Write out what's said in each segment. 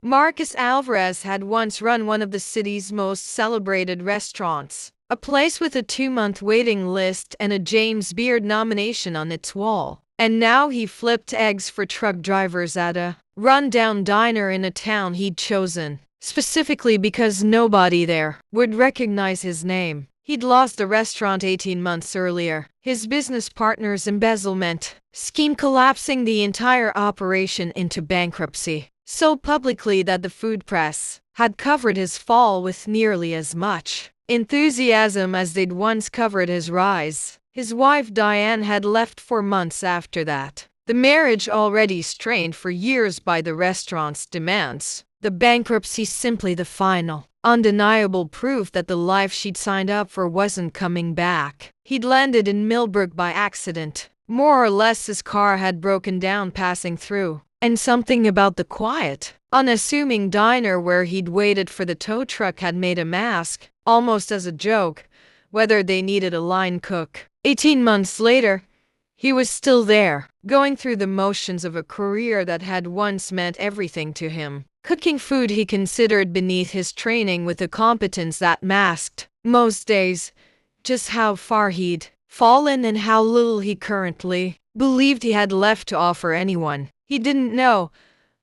Marcus Alvarez had once run one of the city's most celebrated restaurants, a place with a 2-month waiting list and a James Beard nomination on its wall. And now he flipped eggs for truck drivers at a run-down diner in a town he'd chosen, specifically because nobody there would recognize his name. He'd lost the restaurant 18 months earlier, his business partner's embezzlement scheme collapsing the entire operation into bankruptcy, so publicly that the food press had covered his fall with nearly as much enthusiasm as they'd once covered his rise. His wife Diane had left 4 months after that, the marriage already strained for years by the restaurant's demands. The bankruptcy simply the final, undeniable proof that the life she'd signed up for wasn't coming back. He'd landed in Millbrook by accident. More or less his car had broken down passing through, and something about the quiet, unassuming diner where he'd waited for the tow truck had made a mask, almost as a joke, whether they needed a line cook. 18 months later, he was still there, going through the motions of a career that had once meant everything to him, cooking food he considered beneath his training with a competence that masked, most days, just how far he'd fallen and how little he currently believed he had left to offer anyone. He didn't know.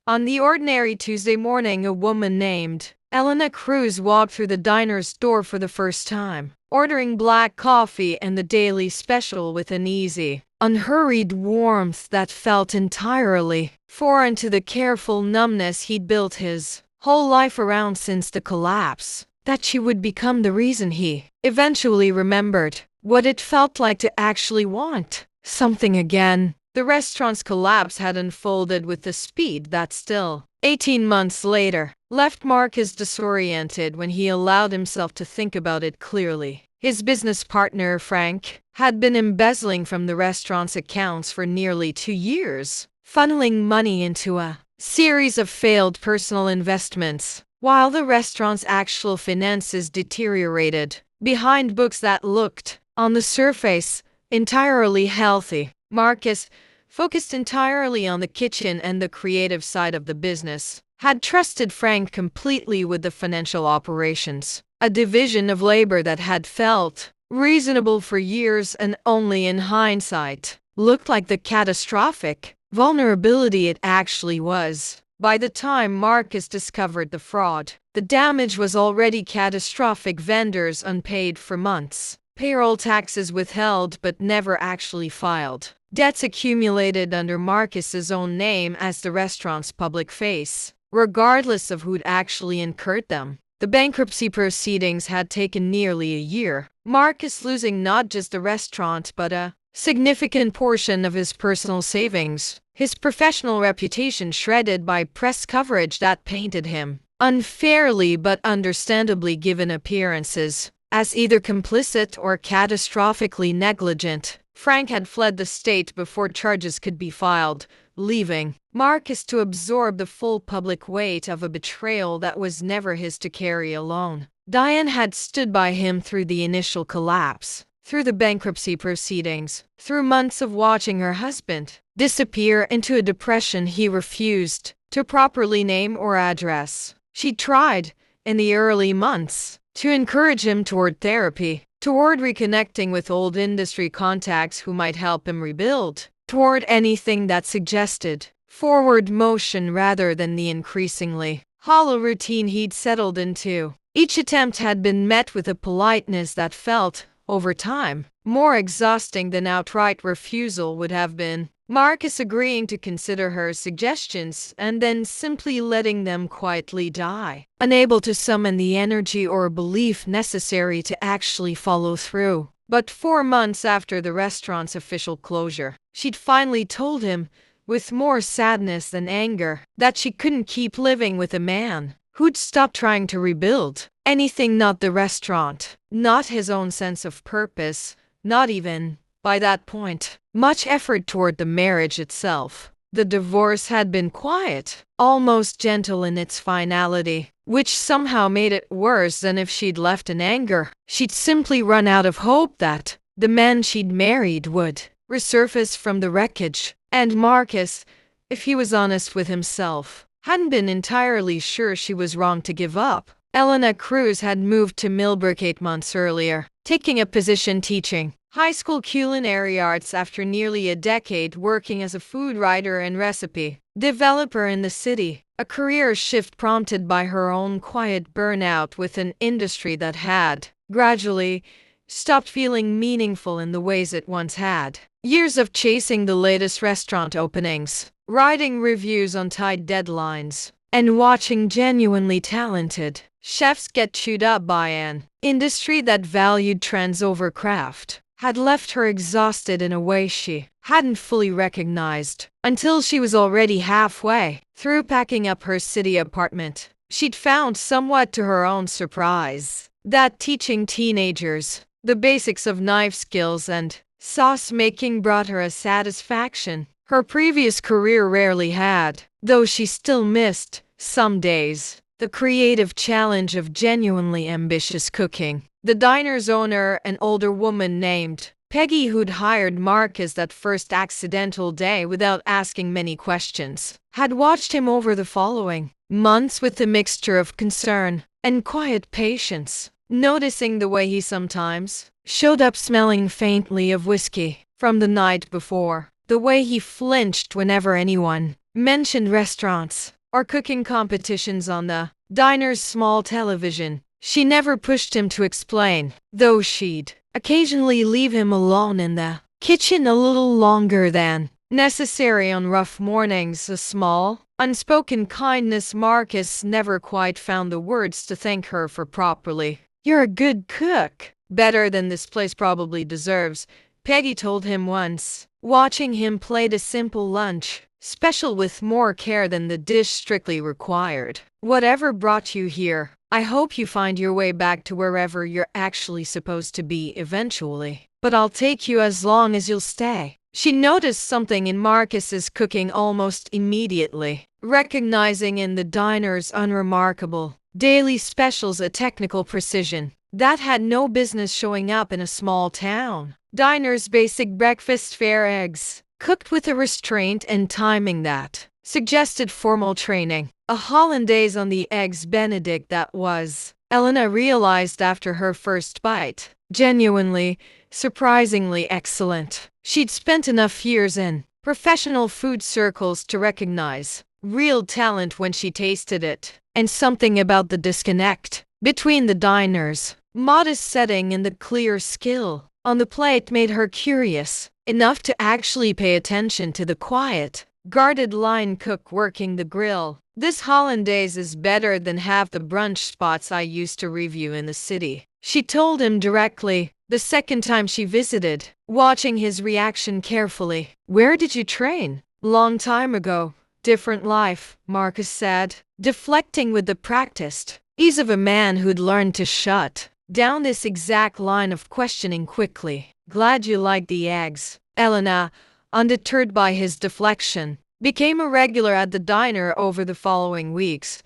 On the ordinary Tuesday morning, a woman named Elena Cruz walked through the diner's door for the first time, ordering black coffee and the daily special with an easy, unhurried warmth that felt entirely foreign to the careful numbness he'd built his whole life around since the collapse. That she would become the reason he eventually remembered what it felt like to actually want something again. The restaurant's collapse had unfolded with the speed that still, 18 months later, left Marcus disoriented when he allowed himself to think about it clearly. His business partner, Frank, had been embezzling from the restaurant's accounts for nearly 2 years, funneling money into a series of failed personal investments, while the restaurant's actual finances deteriorated. Behind books that looked, on the surface, entirely healthy, Marcus, focused entirely on the kitchen and the creative side of the business, had trusted Frank completely with the financial operations, a division of labor that had felt reasonable for years and only in hindsight looked like the catastrophic vulnerability it actually was. By the time Marcus discovered the fraud, the damage was already catastrophic. Vendors unpaid for months, payroll taxes withheld but never actually filed, debts accumulated under Marcus's own name as the restaurant's public face, regardless of who'd actually incurred them. The bankruptcy proceedings had taken nearly a year, Marcus losing not just the restaurant but a significant portion of his personal savings, his professional reputation shredded by press coverage that painted him, unfairly but understandably given appearances, as either complicit or catastrophically negligent. Frank had fled the state before charges could be filed, leaving Marcus to absorb the full public weight of a betrayal that was never his to carry alone. Diane had stood by him through the initial collapse, through the bankruptcy proceedings, through months of watching her husband disappear into a depression he refused to properly name or address. She tried, in the early months, to encourage him toward therapy, toward reconnecting with old industry contacts who might help him rebuild, toward anything that suggested forward motion rather than the increasingly hollow routine he'd settled into. Each attempt had been met with a politeness that felt, over time, more exhausting than outright refusal would have been. Marcus agreeing to consider her suggestions and then simply letting them quietly die, unable to summon the energy or belief necessary to actually follow through. But 4 months after the restaurant's official closure, she'd finally told him, with more sadness than anger, that she couldn't keep living with a man who'd stopped trying to rebuild anything, not the restaurant, not his own sense of purpose, not even, by that point, much effort toward the marriage itself. The divorce had been quiet, almost gentle in its finality, which somehow made it worse than if she'd left in anger. She'd simply run out of hope that the man she'd married would resurface from the wreckage. And Marcus, if he was honest with himself, hadn't been entirely sure she was wrong to give up. Elena Cruz had moved to Millbrook 8 months earlier, taking a position teaching high school culinary arts after nearly a decade working as a food writer and recipe developer in the city. A career shift prompted by her own quiet burnout with an industry that had, gradually, stopped feeling meaningful in the ways it once had. Years of chasing the latest restaurant openings, writing reviews on tight deadlines, and watching genuinely talented chefs get chewed up by an industry that valued trends over craft had left her exhausted in a way she hadn't fully recognized until she was already halfway through packing up her city apartment. She'd found, somewhat to her own surprise, that teaching teenagers the basics of knife skills and sauce making brought her a satisfaction her previous career rarely had, though she still missed, some days, the creative challenge of genuinely ambitious cooking. The diner's owner, an older woman named Peggy, who'd hired Marcus that first accidental day without asking many questions, had watched him over the following months with a mixture of concern and quiet patience, noticing the way he sometimes showed up smelling faintly of whiskey from the night before, the way he flinched whenever anyone mentioned restaurants or cooking competitions on the diner's small television. She never pushed him to explain, though she'd occasionally leave him alone in the kitchen a little longer than necessary on rough mornings. A small, unspoken kindness Marcus never quite found the words to thank her for properly. "You're a good cook. Better than this place probably deserves," Peggy told him once, watching him plate a simple lunch, special with more care than the dish strictly required. "Whatever brought you here, I hope you find your way back to wherever you're actually supposed to be eventually. But I'll take you as long as you'll stay." She noticed something in Marcus's cooking almost immediately, recognizing in the diner's unremarkable daily specials a technical precision that had no business showing up in a small town. Diner's basic breakfast fare: eggs, cooked with a restraint and timing that suggested formal training. A hollandaise on the eggs Benedict that was, Elena realized after her first bite, genuinely, surprisingly excellent. She'd spent enough years in professional food circles to recognize real talent when she tasted it, and something about the disconnect between the diner's modest setting and the clear skill on the plate made her curious enough to actually pay attention to the quiet, guarded line cook working the grill. "This hollandaise is better than half the brunch spots I used to review in the city," she told him directly, the second time she visited, watching his reaction carefully. "Where did you train?" "Long time ago. Different life," Marcus said, deflecting with the practiced ease of a man who'd learned to shut down this exact line of questioning quickly. "Glad you like the eggs." Elena, undeterred by his deflection, became a regular at the diner over the following weeks,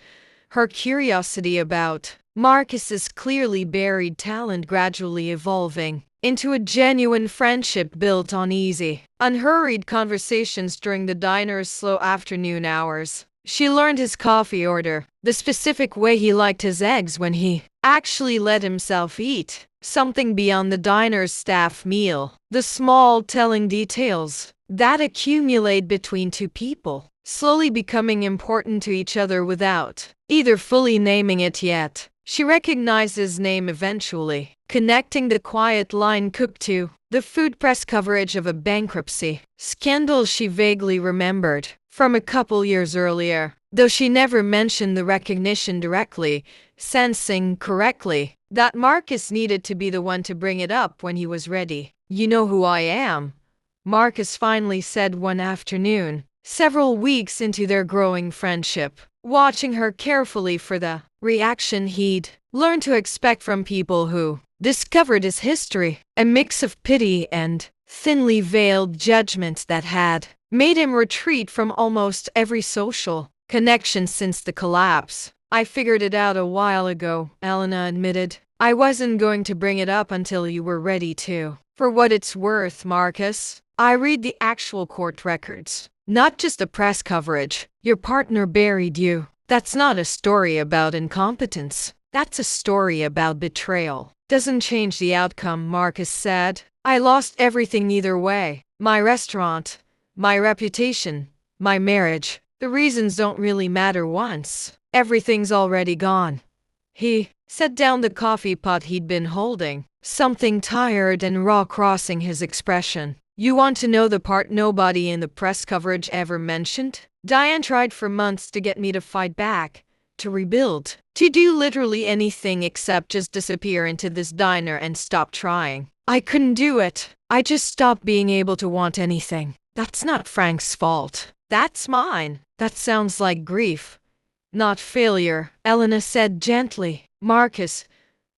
her curiosity about Marcus's clearly buried talent gradually evolving into a genuine friendship built on easy, unhurried conversations during the diner's slow afternoon hours. She learned his coffee order, the specific way he liked his eggs when he actually let himself eat something beyond the diner's staff meal, the small telling details that accumulate between two people, slowly becoming important to each other without either fully naming it yet. She recognized his name eventually, connecting the quiet line cook to the food press coverage of a bankruptcy scandal she vaguely remembered from a couple years earlier, though she never mentioned the recognition directly, sensing correctly that Marcus needed to be the one to bring it up when he was ready. "You know who I am?" Marcus finally said one afternoon, several weeks into their growing friendship, watching her carefully for the reaction he'd learned to expect from people who discovered his history, a mix of pity and thinly veiled judgment that had made him retreat from almost every social connection since the collapse. "I figured it out a while ago," Elena admitted. "I wasn't going to bring it up until you were ready to. For what it's worth, Marcus, I read the actual court records, not just the press coverage. Your partner buried you. That's not a story about incompetence. That's a story about betrayal. Doesn't change the outcome, Marcus said. I lost everything either way. My restaurant, my reputation, my marriage. The reasons don't really matter once everything's already gone. He set down the coffee pot he'd been holding, something tired and raw crossing his expression. You want to know the part nobody in the press coverage ever mentioned? Diane tried for months to get me to fight back, to rebuild, to do literally anything except just disappear into this diner and stop trying. I couldn't do it. I just stopped being able to want anything. That's not Frank's fault. That's mine. That sounds like grief, not failure, Elena said gently. Marcus,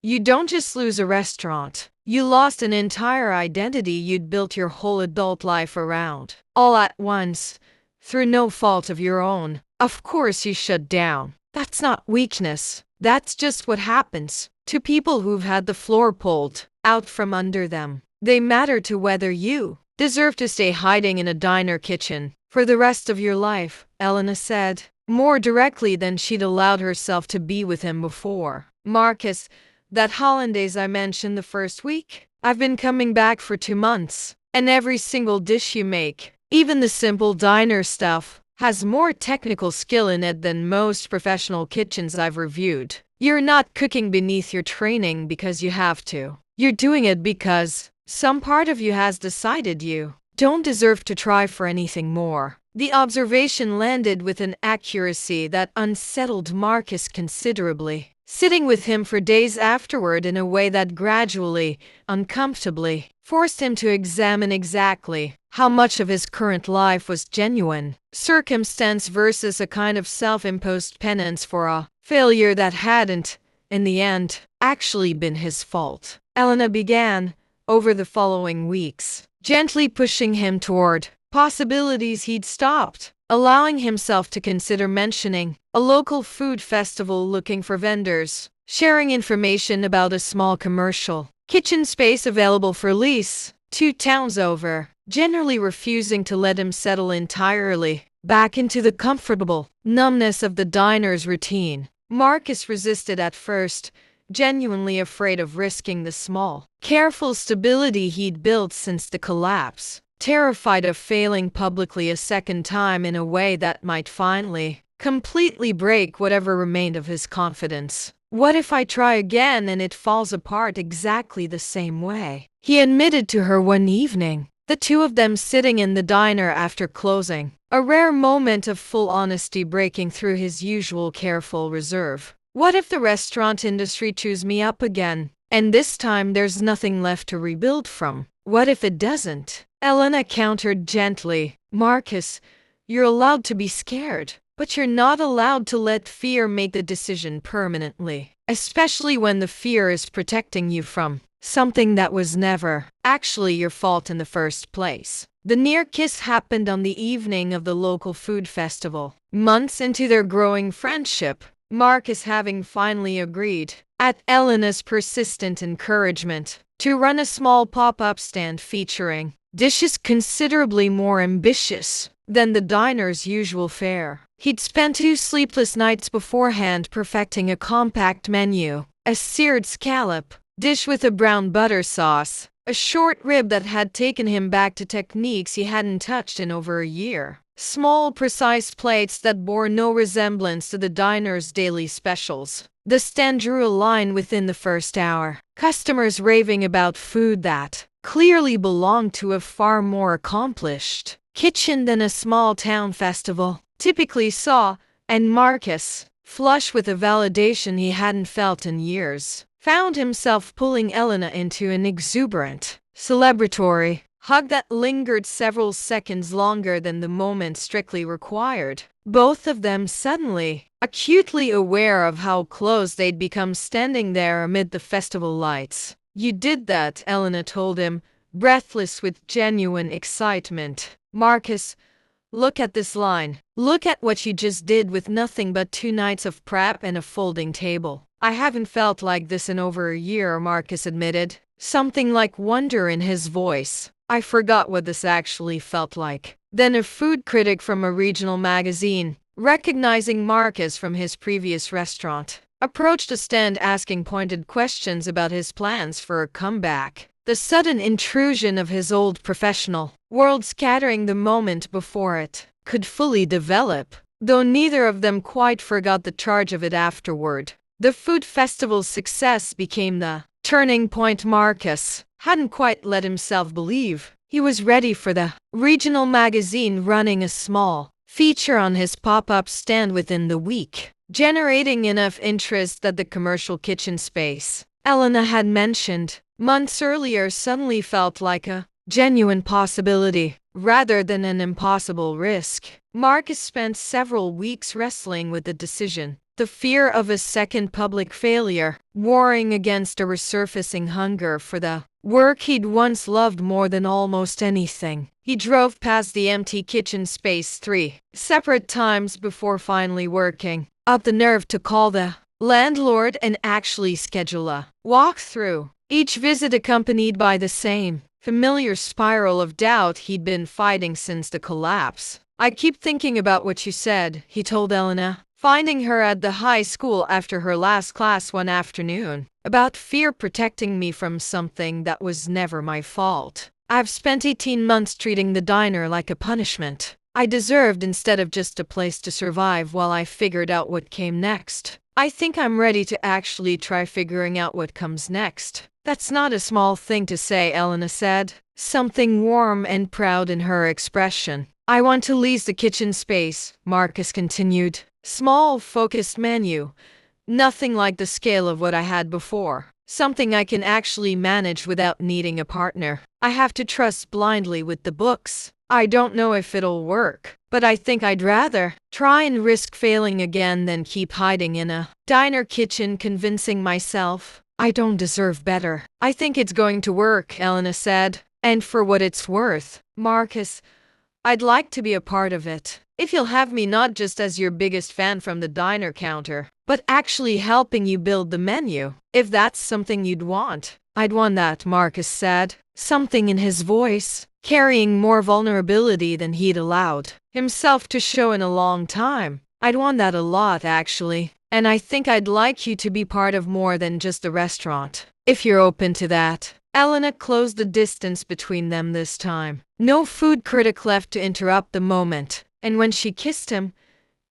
you don't just lose a restaurant. You lost an entire identity you'd built your whole adult life around. All at once, through no fault of your own. Of course you shut down. That's not weakness. That's just what happens to people who've had the floor pulled out from under them. They matter to whether you deserve to stay hiding in a diner kitchen for the rest of your life, Elena said, more directly than she'd allowed herself to be with him before. Marcus, that hollandaise I mentioned the first week? I've been coming back for 2 months, and every single dish you make, even the simple diner stuff, has more technical skill in it than most professional kitchens I've reviewed. You're not cooking beneath your training because you have to. You're doing it because some part of you has decided you don't deserve to try for anything more. The observation landed with an accuracy that unsettled Marcus considerably, sitting with him for days afterward in a way that gradually, uncomfortably, forced him to examine exactly how much of his current life was genuine circumstance versus a kind of self-imposed penance for a failure that hadn't, in the end, actually been his fault. Elena began, over the following weeks, gently pushing him toward possibilities he'd stopped, allowing himself to consider mentioning a local food festival looking for vendors, sharing information about a small commercial kitchen space available for lease 2 towns over, generally refusing to let him settle entirely back into the comfortable numbness of the diner's routine. Marcus resisted at first, genuinely afraid of risking the small, careful stability he'd built since the collapse, terrified of failing publicly a second time in a way that might finally, completely break whatever remained of his confidence. What if I try again and it falls apart exactly the same way? He admitted to her one evening, the two of them sitting in the diner after closing, a rare moment of full honesty breaking through his usual careful reserve. What if the restaurant industry chews me up again, and this time there's nothing left to rebuild from? What if it doesn't? Elena countered gently. Marcus, you're allowed to be scared, but you're not allowed to let fear make the decision permanently, especially when the fear is protecting you from something that was never actually your fault in the first place. The near kiss happened on the evening of the local food festival. Months into their growing friendship, Marcus having finally agreed, at Elena's persistent encouragement, to run a small pop-up stand featuring dishes considerably more ambitious than the diner's usual fare. He'd spent 2 sleepless nights beforehand perfecting a compact menu, a seared scallop dish with a brown butter sauce, a short rib that had taken him back to techniques he hadn't touched in over a year, small precise plates that bore no resemblance to the diner's daily specials. The stand drew a line within the first hour, customers raving about food that clearly belonged to a far more accomplished kitchen than a small town festival typically saw, and Marcus, flush with a validation he hadn't felt in years, found himself pulling Elena into an exuberant, celebratory hug that lingered several seconds longer than the moment strictly required. Both of them suddenly, acutely aware of how close they'd become standing there amid the festival lights. You did that, Elena told him, breathless with genuine excitement. Marcus, look at this line. Look at what you just did with nothing but 2 nights of prep and a folding table. I haven't felt like this in over a year, Marcus admitted, something like wonder in his voice. I forgot what this actually felt like. Then a food critic from a regional magazine, recognizing Marcus from his previous restaurant, approached a stand asking pointed questions about his plans for a comeback. The sudden intrusion of his old professional world, scattering the moment before it could fully develop, though neither of them quite forgot the charge of it afterward. The food festival's success became the turning point Marcus hadn't quite let himself believe. He was ready for the regional magazine running a small feature on his pop-up stand within the week, generating enough interest that the commercial kitchen space Elena had mentioned months earlier suddenly felt like a genuine possibility rather than an impossible risk. Marcus spent several weeks wrestling with the decision, the fear of a second public failure, warring against a resurfacing hunger for the work he'd once loved more than almost anything. He drove past the empty kitchen space 3 separate times before finally working up the nerve to call the landlord and actually schedule a walkthrough. Each visit accompanied by the same familiar spiral of doubt he'd been fighting since the collapse. "I keep thinking about what you said," he told Elena, finding her at the high school after her last class one afternoon, "about fear protecting me from something that was never my fault. I've spent 18 months treating the diner like a punishment I deserved instead of just a place to survive while I figured out what came next. I think I'm ready to actually try figuring out what comes next." "That's not a small thing to say," Elena said, something warm and proud in her expression. "I want to lease the kitchen space," Marcus continued. "Small, focused menu. Nothing like the scale of what I had before. Something I can actually manage without needing a partner. I have to trust blindly with the books. I don't know if it'll work, but I think I'd rather try and risk failing again than keep hiding in a diner kitchen convincing myself I don't deserve better." "I think it's going to work," Elena said. "And for what it's worth, Marcus, I'd like to be a part of it. If you'll have me not just as your biggest fan from the diner counter, but actually helping you build the menu. If that's something you'd want." "I'd want that," Marcus said, something in his voice carrying more vulnerability than he'd allowed himself to show in a long time. "I'd want that a lot, actually. And I think I'd like you to be part of more than just the restaurant, if you're open to that." Elena closed the distance between them this time. No food critic left to interrupt the moment, and when she kissed him,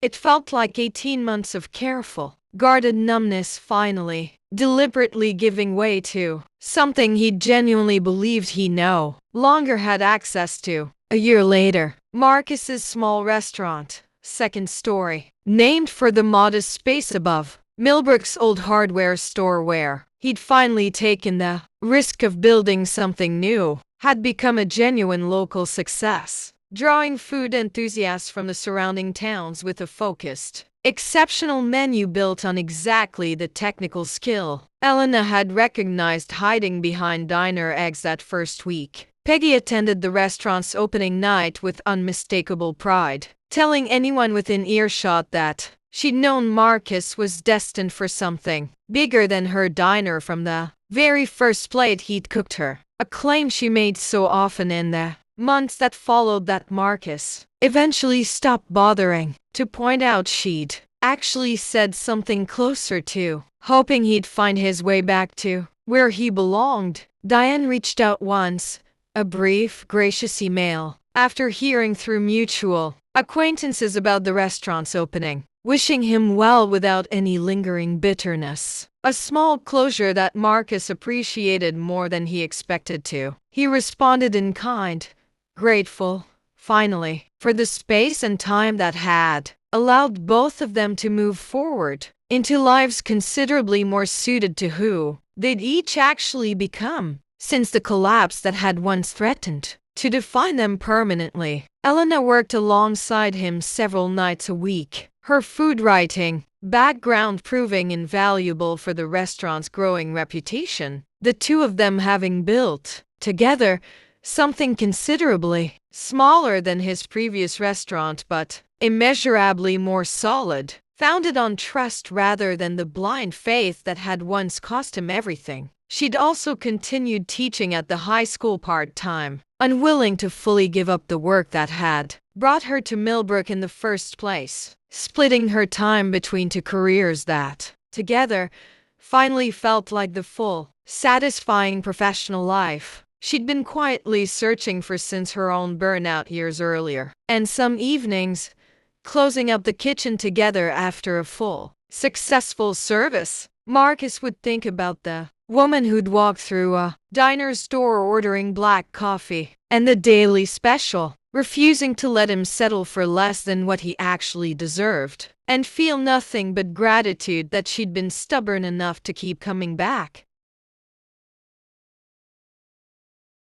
it felt like 18 months of careful, guarded numbness finally, deliberately giving way to something he genuinely believed he no longer had access to. A year later, Marcus's small restaurant, second story, named for the modest space above Millbrook's old hardware store where he'd finally taken the risk of building something new, had become a genuine local success, drawing food enthusiasts from the surrounding towns with a focused, exceptional menu built on exactly the technical skill Elena had recognized hiding behind diner eggs that first week. Peggy attended the restaurant's opening night with unmistakable pride, telling anyone within earshot that she'd known Marcus was destined for something bigger than her diner from the very first plate he'd cooked her, a claim she made so often in the months that followed that Marcus eventually stopped bothering to point out she'd actually said something closer to hoping he'd find his way back to where he belonged. Diane reached out once, a brief, gracious email, after hearing through mutual acquaintances about the restaurant's opening, wishing him well without any lingering bitterness. A small closure that Marcus appreciated more than he expected to. He responded in kind, grateful, finally, for the space and time that had allowed both of them to move forward into lives considerably more suited to who they'd each actually become since the collapse that had once threatened to define them permanently. Elena worked alongside him several nights a week, her food writing background proving invaluable for the restaurant's growing reputation, the two of them having built, together, something considerably smaller than his previous restaurant but immeasurably more solid, founded on trust rather than the blind faith that had once cost him everything. She'd also continued teaching at the high school part-time, unwilling to fully give up the work that had brought her to Millbrook in the first place, splitting her time between two careers that, together, finally felt like the full, satisfying professional life she'd been quietly searching for since her own burnout years earlier. And some evenings, closing up the kitchen together after a full, successful service, Marcus would think about the woman who'd walk through a diner's door ordering black coffee and the daily special, refusing to let him settle for less than what he actually deserved, and feel nothing but gratitude that she'd been stubborn enough to keep coming back.